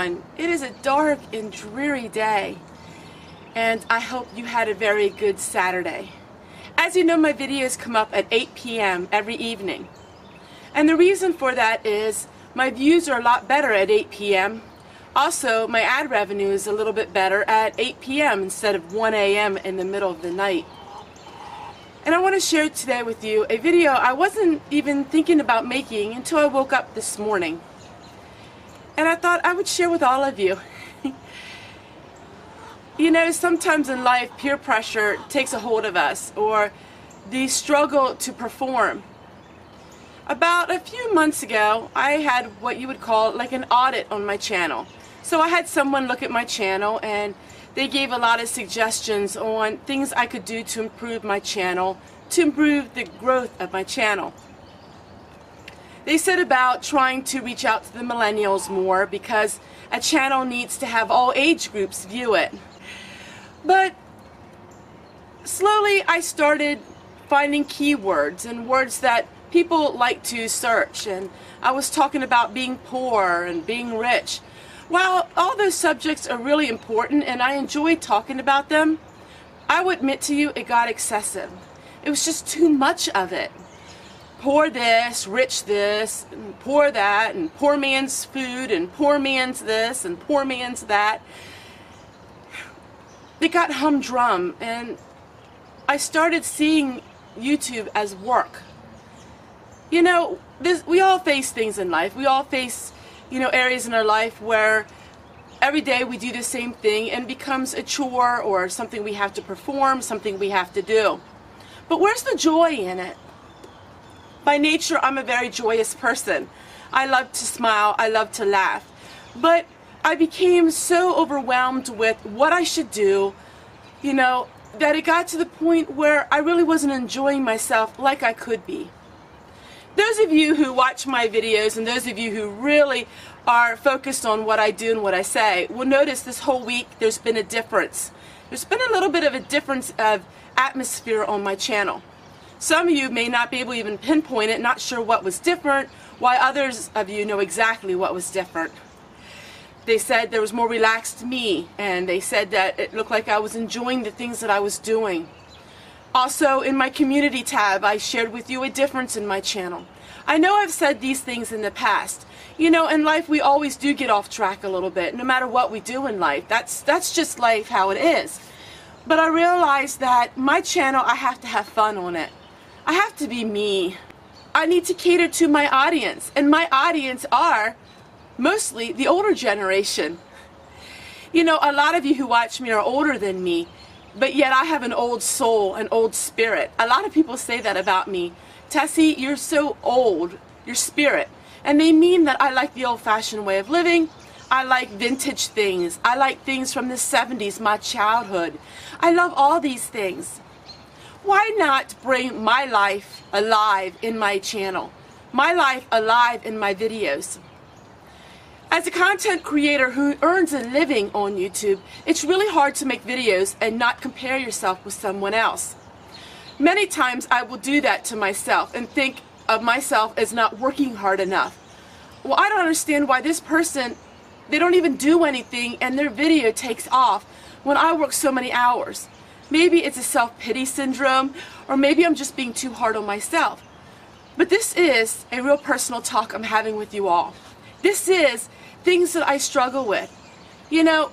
everyone. It is a dark and dreary day, and I hope you had a very good Saturday. As you know, my videos come up at 8 p.m. every evening, and the reason for that is my views are a lot better at 8 p.m. Also, my ad revenue is a little bit better at 8 p.m. instead of 1 a.m. in the middle of the night. And I want to share today with you a video I wasn't even thinking about making until I woke up this morning. And I thought I would share with all of you. You know, sometimes in life peer pressure takes a hold of us, or the struggle to perform. About a few months ago, I had what you would call like an audit on my channel. So I had someone look at my channel and they gave a lot of suggestions on things I could do to improve my channel, to improve the growth of my channel. They said about trying to reach out to the millennials more because a channel needs to have all age groups view it. But slowly I started finding keywords and words that people like to search, and I was talking about being poor and being rich. While all those subjects are really important and I enjoy talking about them, I would admit to you it got excessive. It was just too much of it. Poor this, rich this, and poor that, and poor man's food, and poor man's this, and poor man's that. It got humdrum, and I started seeing YouTube as work. You know, we all face things in life. We all face, you know, areas in our life where every day we do the same thing and it becomes a chore or something we have to perform, something we have to do. But where's the joy in it? By nature, I'm a very joyous person. I love to smile, I love to laugh. But I became so overwhelmed with what I should do, you know, that it got to the point where I really wasn't enjoying myself like I could be. Those of you who watch my videos and those of you who really are focused on what I do and what I say will notice this whole week there's been a difference. There's been a little bit of a difference of atmosphere on my channel. Some of you may not be able to even pinpoint it, not sure what was different, while others of you know exactly what was different. They said there was more relaxed me, and they said that it looked like I was enjoying the things that I was doing. Also, in my community tab, I shared with you a difference in my channel. I know I've said these things in the past. You know, in life we always do get off track a little bit, no matter what we do in life. That's just life, how it is. But I realized that my channel, I have to have fun on it. I have to be me. I need to cater to my audience, and my audience are mostly the older generation. You know, a lot of you who watch me are older than me, but yet I have an old soul, an old spirit. A lot of people say that about me. Tessie, you're so old, your spirit. And they mean that I like the old-fashioned way of living. I like vintage things. I like things from the 70s, my childhood. I love all these things. Why not bring my life alive in my channel? My life alive in my videos? As a content creator who earns a living on YouTube, it's really hard to make videos and not compare yourself with someone else. Many times I will do that to myself and think of myself as not working hard enough. Well, I don't understand why this person, they don't even do anything and their video takes off when I work so many hours. Maybe it's a self-pity syndrome, or maybe I'm just being too hard on myself. But this is a real personal talk I'm having with you all. This is things that I struggle with. You know,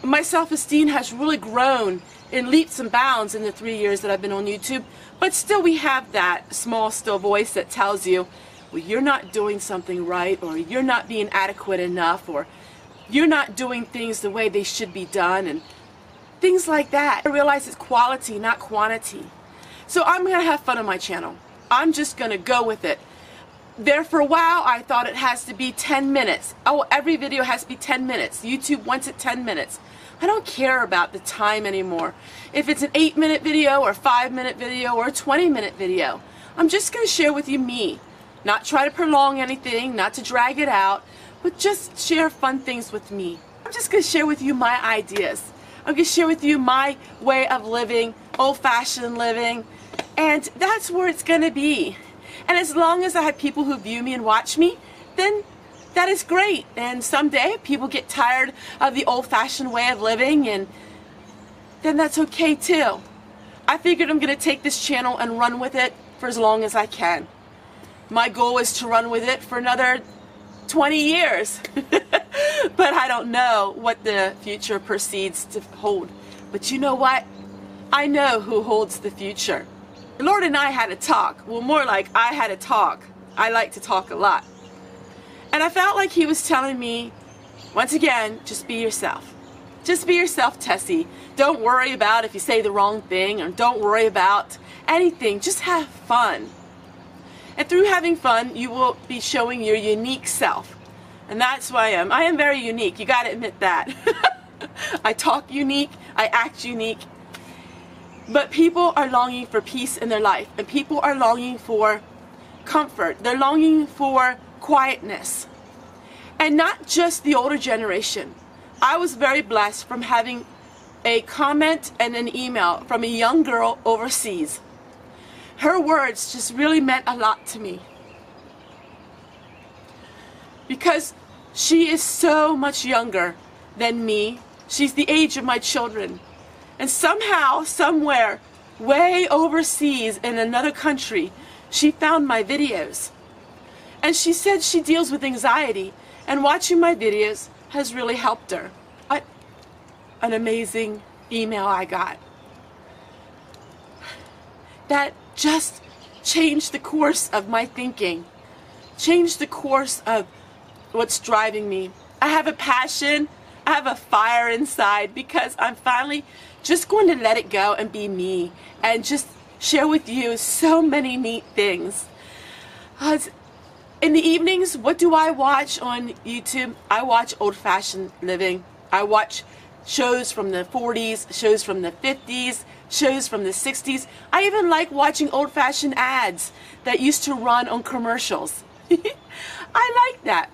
my self-esteem has really grown in leaps and bounds in the 3 years that I've been on YouTube, but still we have that small, still voice that tells you, well, you're not doing something right, or you're not being adequate enough, or you're not doing things the way they should be done, and things like that. I realize it's quality, not quantity. So I'm going to have fun on my channel. I'm just going to go with it. There for a while I thought it has to be 10 minutes. Oh, every video has to be 10 minutes. YouTube wants it 10 minutes. I don't care about the time anymore. If it's an 8-minute video or a 5-minute video or a 20-minute video, I'm just going to share with you me. Not try to prolong anything, not to drag it out, but just share fun things with me. I'm just going to share with you my ideas. I'm going to share with you my way of living, old-fashioned living, and that's where it's going to be. And as long as I have people who view me and watch me, then that is great. And someday people get tired of the old-fashioned way of living, and then that's okay too. I figured I'm going to take this channel and run with it for as long as I can. My goal is to run with it for another 20 years. But I don't know what the future proceeds to hold. But you know what? I know who holds the future. The Lord and I had a talk. Well, more like I had a talk. I like to talk a lot. And I felt like he was telling me, once again, just be yourself. Just be yourself, Tessie. Don't worry about if you say the wrong thing, or don't worry about anything. Just have fun. And through having fun, you will be showing your unique self. And that's who I am. I am very unique. You got to admit that. I talk unique. I act unique. But people are longing for peace in their life. And people are longing for comfort. They're longing for quietness. And not just the older generation. I was very blessed from having a comment and an email from a young girl overseas. Her words just really meant a lot to me. Because she is so much younger than me. She's the age of my children. And somehow, somewhere, way overseas in another country, she found my videos. And she said she deals with anxiety, and watching my videos has really helped her. An amazing email I got that just changed the course of my thinking, changed the course of what's driving me. I have a passion, I have a fire inside, because I'm finally just going to let it go and be me and just share with you so many neat things. In the evenings, what do I watch on YouTube? I watch old-fashioned living. I watch shows from the 40s, shows from the 50s, shows from the 60s. I even like watching old-fashioned ads that used to run on commercials. I like that.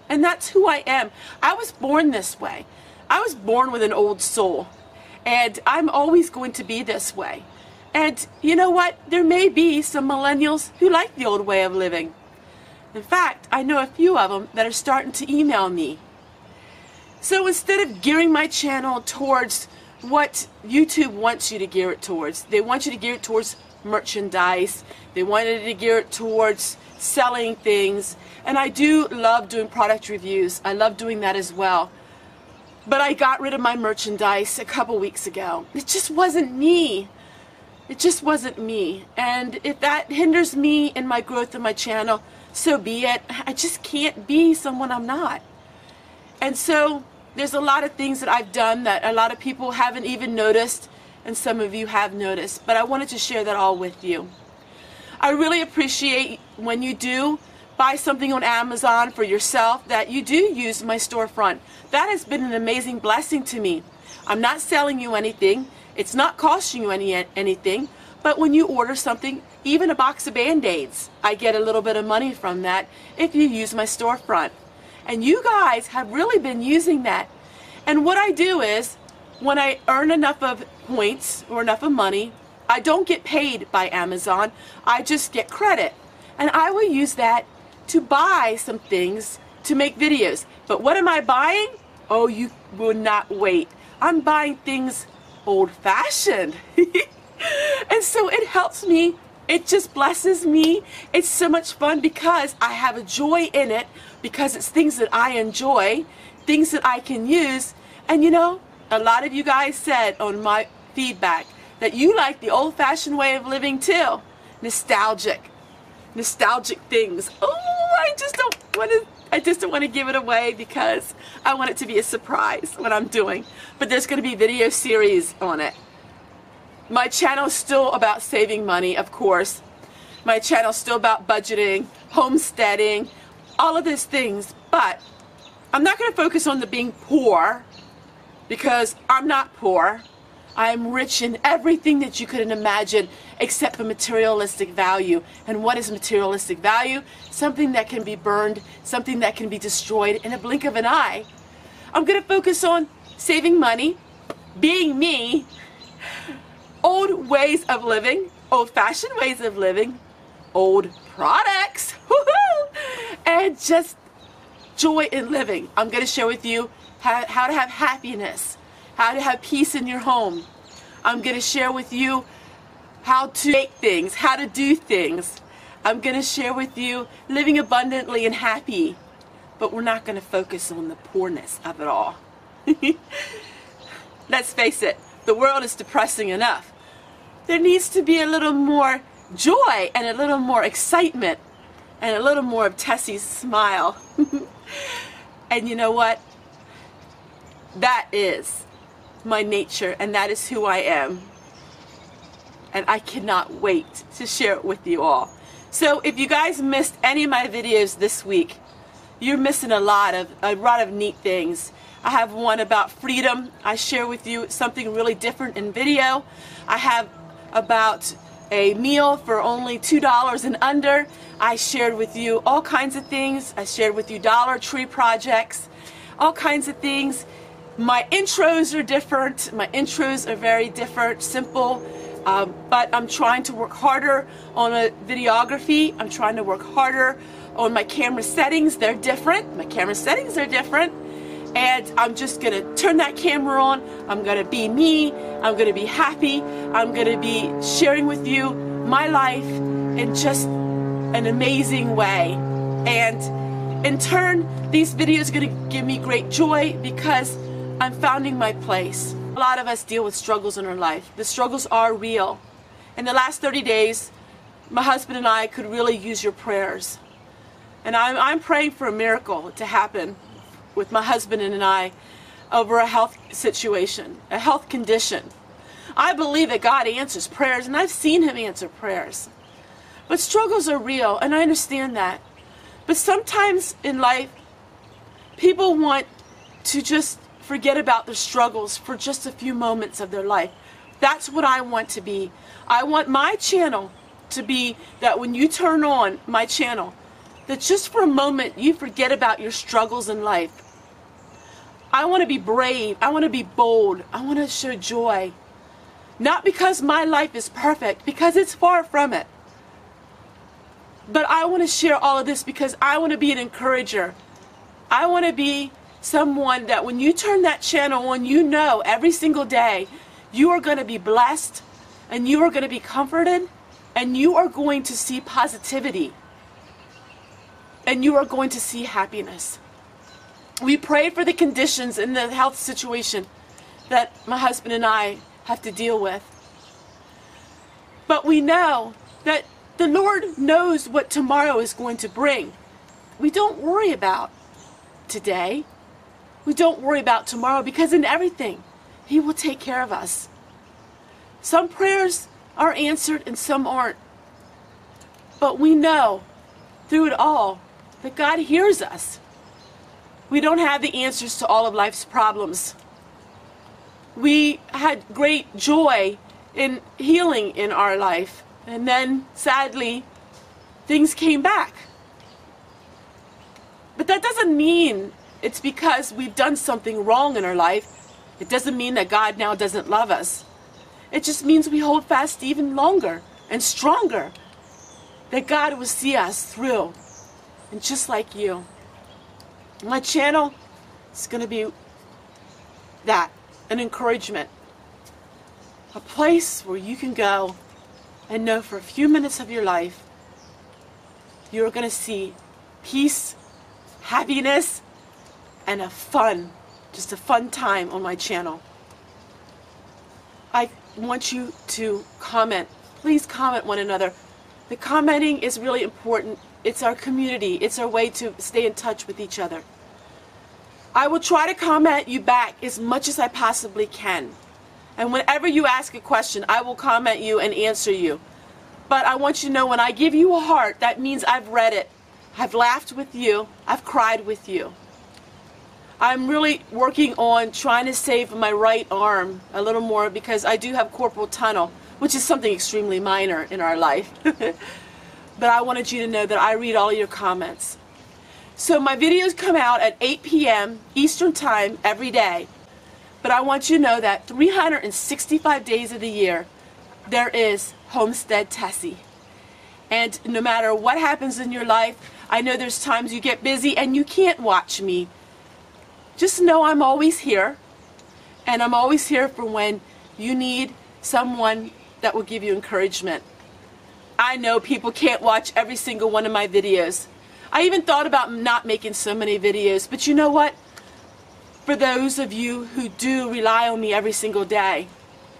And that's who I am. I was born this way. I was born with an old soul. And I'm always going to be this way. And you know what? There may be some millennials who like the old way of living. In fact, I know a few of them that are starting to email me. So instead of gearing my channel towards what YouTube wants you to gear it towards, they want you to gear it towards merchandise, they wanted to gear it towards selling things, and I do love doing product reviews. I love doing that as well. But I got rid of my merchandise a couple weeks ago. It just wasn't me. It just wasn't me. And if that hinders me in my growth of my channel, so be it. I just can't be someone I'm not. And so there's a lot of things that I've done that a lot of people haven't even noticed, and some of you have noticed, but I wanted to share that all with you. I really appreciate when you do buy something on Amazon for yourself, that you do use my storefront. That has been an amazing blessing to me. I'm not selling you anything. It's not costing you anything, but when you order something, even a box of Band-Aids, I get a little bit of money from that if you use my storefront. And you guys have really been using that. And what I do is, when I earn enough of points or enough of money, I don't get paid by Amazon. I just get credit. And I will use that to buy some things to make videos. But what am I buying? Oh, you will not wait. I'm buying things old-fashioned. And so it helps me. It just blesses me. It's so much fun because I have a joy in it, because it's things that I enjoy, things that I can use. And you know, a lot of you guys said on my feedback that you like the old-fashioned way of living too. Nostalgic things. Oh, I just don't want to give it away because I want it to be a surprise what I'm doing. But there's going to be video series on it. My channel is still about saving money, of course. My channel is still about budgeting, homesteading, all of those things. But I'm not going to focus on the being poor, because I'm not poor. I'm rich in everything that you could imagine except for materialistic value. And what is materialistic value? Something that can be burned, something that can be destroyed in a blink of an eye. I'm going to focus on saving money, being me, old ways of living, old-fashioned ways of living, old products, and just joy in living. I'm going to share with you how to have happiness, how to have peace in your home. I'm going to share with you how to make things, how to do things. I'm going to share with you living abundantly and happy. But we're not going to focus on the poorness of it all. Let's face it, the world is depressing enough. There needs to be a little more joy and a little more excitement and a little more of Tessie's smile. And you know what? That is my nature, and that is who I am. And I cannot wait to share it with you all. So if you guys missed any of my videos this week, you're missing a lot of neat things. I have one about freedom. I share with you something really different in video. I have about a meal for only $2 and under. I shared with you all kinds of things. I shared with you Dollar Tree projects, all kinds of things. My intros are different. My intros are very different, simple. But I'm trying to work harder on a videography. I'm trying to work harder on my camera settings. They're different. My camera settings are different. And I'm just going to turn that camera on. I'm going to be me. I'm going to be happy. I'm going to be sharing with you my life in just an amazing way. And in turn, these videos are going to give me great joy because I'm finding my place. A lot of us deal with struggles in our life. The struggles are real. In the last 30 days, my husband and I could really use your prayers. And I'm praying for a miracle to happen with my husband and I over a health situation, a health condition. I believe that God answers prayers, and I've seen Him answer prayers. But struggles are real, and I understand that. But sometimes in life, people want to just forget about their struggles for just a few moments of their life. That's what I want to be. I want my channel to be that when you turn on my channel, that just for a moment you forget about your struggles in life. I want to be brave. I want to be bold. I want to show joy. Not because my life is perfect, because it's far from it. But I want to share all of this because I want to be an encourager. I want to be someone that when you turn that channel on, you know every single day you are going to be blessed and you are going to be comforted and you are going to see positivity and you are going to see happiness. We pray for the conditions in the health situation that my husband and I have to deal with. But we know that the Lord knows what tomorrow is going to bring. We don't worry about today. We don't worry about tomorrow because in everything, He will take care of us. Some prayers are answered and some aren't. But we know through it all that God hears us. We don't have the answers to all of life's problems. We had great joy in healing in our life. And then, sadly, things came back. But that doesn't mean it's because we've done something wrong in our life. It doesn't mean that God now doesn't love us. It just means we hold fast even longer and stronger. That God will see us through. And just like you. My channel is going to be that, an encouragement. A place where you can go and know for a few minutes of your life you're going to see peace, happiness, and just a fun time on my channel. I want you to comment. Please comment one another. The commenting is really important. It's our community. It's our way to stay in touch with each other. I will try to comment you back as much as I possibly can. And whenever you ask a question, I will comment you and answer you. But I want you to know when I give you a heart, that means I've read it. I've laughed with you. I've cried with you. I'm really working on trying to save my right arm a little more because I do have carpal tunnel, which is something extremely minor in our life. But I wanted you to know that I read all your comments. So my videos come out at 8 p.m. Eastern Time every day. But I want you to know that 365 days of the year, there is Homestead Tessie. And no matter what happens in your life, I know there's times you get busy and you can't watch me. Just know I'm always here, and I'm always here for when you need someone that will give you encouragement. I know people can't watch every single one of my videos. I even thought about not making so many videos, but you know what? For those of you who do rely on me every single day,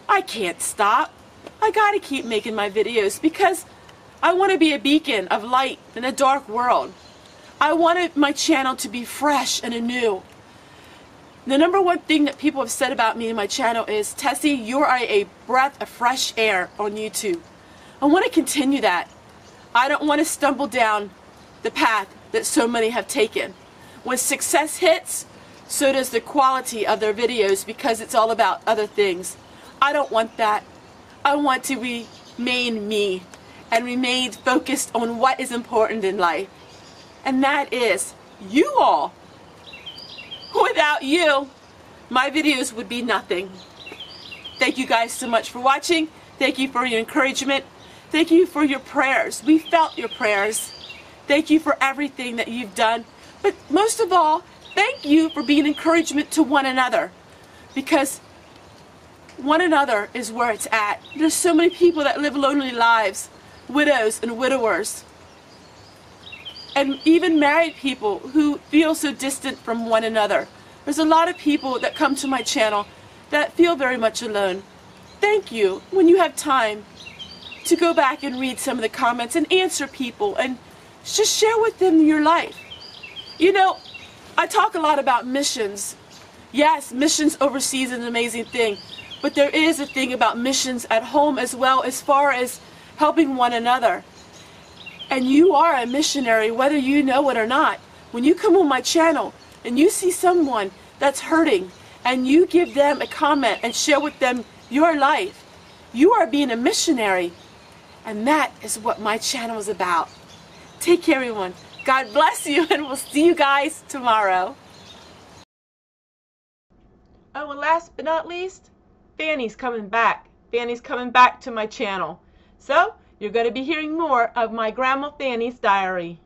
I can't stop. I gotta keep making my videos because I want to be a beacon of light in a dark world. I wanted my channel to be fresh and anew. The number one thing that people have said about me and my channel is, Tessie, you are a breath of fresh air on YouTube. I want to continue that. I don't want to stumble down the path that so many have taken. When success hits, so does the quality of their videos because it's all about other things. I don't want that. I want to remain me and remain focused on what is important in life. And that is you all. Without you, my videos would be nothing. Thank you guys so much for watching. Thank you for your encouragement. Thank you for your prayers. We felt your prayers. Thank you for everything that you've done. But most of all, thank you for being encouragement to one another. Because one another is where it's at. There's so many people that live lonely lives, widows and widowers, and even married people who feel so distant from one another. There's a lot of people that come to my channel that feel very much alone. Thank you when you have time to go back and read some of the comments and answer people and just share with them your life. You know, I talk a lot about missions. Yes, missions overseas is an amazing thing, but there is a thing about missions at home as well, as far as helping one another. And you are a missionary whether you know it or not. When you come on my channel and you see someone that's hurting and you give them a comment and share with them your life, you are being a missionary. And that is what my channel is about. Take care, everyone. God bless you, and we'll see you guys tomorrow. Oh, and last but not least, Fanny's coming back. Fanny's coming back to my channel. So, you're going to be hearing more of my Grandma Fanny's diary.